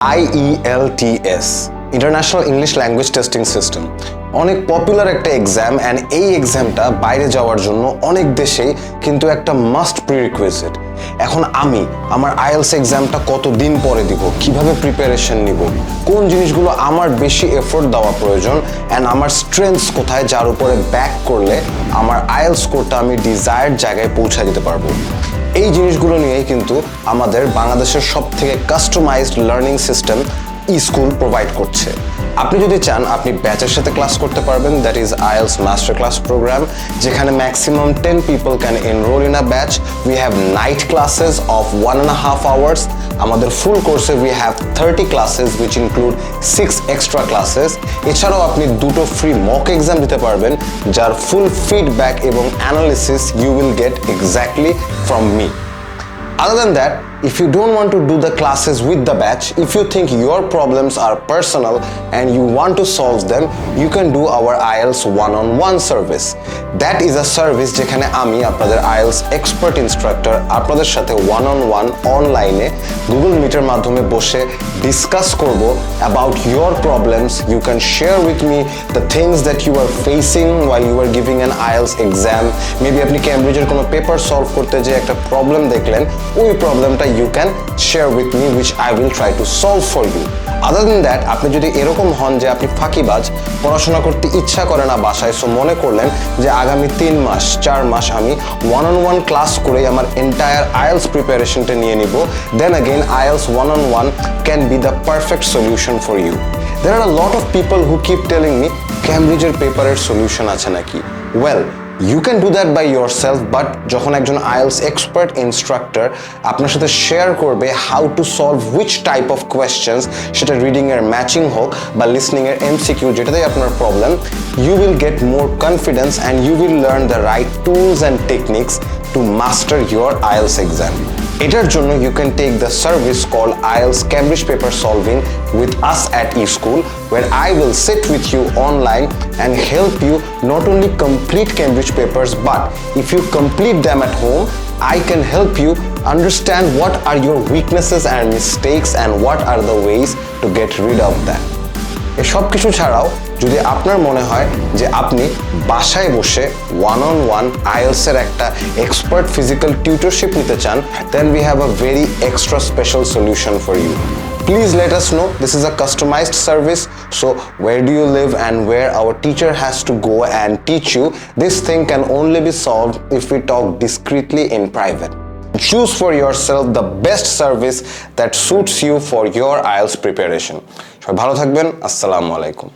IELTS international English language testing system অনেক popular একটা exam and এই এক্সামটা বাইরে যাওয়ার জন্য অনেক দেশেই কিন্তু একটা মাস্ট প্রিরিকুইজিট। এখন আমি আমার আইএলস এক্সামটা কতদিন পরে দিব, কিভাবে প্রিপারেশন নিব, কোন জিনিসগুলো আমার বেশি এফোর্ট দেওয়া প্রয়োজন অ্যান্ড আমার স্ট্রেংথস কোথায় যার উপরে ব্যাক করলে আমার আইএলস স্কোরটা আমি ডিজায়ার্ড জায়গায় পৌঁছে দিতে পারবো, এই জিনিসগুলো নিয়েই কিন্তু আমাদের বাংলাদেশের সবথেকে customised learning system ESchool provide করছে। আপনি যদি চান আপনি ব্যাচের সাথে ক্লাস করতে পারবেন, that is IELTS master class program, যেখানে maximum 10 people can enroll in a batch. We have night classes of 1.5 hours। আমাদের ফুল কোর্সে we have 30 classes which include 6 extra classes. এছাড়াও আপনি দুটো ফ্রি মক এক্সাম দিতে পারবেন যার ফুল ফিডব্যাক এবং analysis you will get exactly from me. Other than that, if you don't want to do the classes with the batch, if you think your problems are personal and you want to solve them, you can do our IELTS one-on-one service. That is a service যেখানে আমি আপনাদের IELTS expert instructor আপনাদের সাথে one-on-one অনলাইনে Google Meet-এর মাধ্যমে বসে discuss করব about your problems. You can share with me the things that you are facing while you are giving an IELTS exam. Maybe আপনি ক্যামব্রিজের কোনো পেপার সলভ করতে যে একটা প্রবলেম দেখলেন, ওই প্রবলেমটা you can share with me which I will try to solve for you. Other than that, আপনি যদি এরকম হন যে আপনি ফাঁকিবাজ, পড়াশোনা করতে ইচ্ছা করে না বাসায়, সো মনে করলেন যে আগামী 3 মাস আমি one-on-one ক্লাস করে আমার এন্টায়ার IELTS প্রিপারেশনটা নিয়ে নিব, then again IELTS one-on-one can be the perfect solution for you. There are a lot of people who keep telling me ক্যামব্রিজের পেপারের সলিউশন আছে নাকি। Well, you can do that by yourself, but যখন একজন IELTS expert instructor আপনার সাথে share করবে how to solve which type of questions, সেটা reading এর ম্যাচিং হোক বা লিসনিং এর MCQ, যেটাতেই আপনার problem, you will get more confidence and you will learn the right tools and techniques to master your IELTS exam. এটার জন্য you can take the service called IELTS Cambridge Paper Solving with us at eSchool, where I will sit with you online and help you not only complete Cambridge papers, but if you complete them at home, I can help you understand what are your weaknesses and mistakes and what are the ways to get rid of them. এসব কিছু ছাড়াও যদি আপনার মনে হয় যে আপনি বাসায় বসে one-on-one IELTS এর একটা এক্সপার্ট ফিজিক্যাল টিউটরশিপ নিতে চান, then we have a very extra special solution for you. Please let us know. This is a customized service, so where do you live and where our teacher has to go and teach you, this thing can only be solved if we talk discreetly in private. Choose for yourself the best service that suits you for your IELTS preparation. সবাই ভালো থাকবেন। আসসালামু আলাইকুম।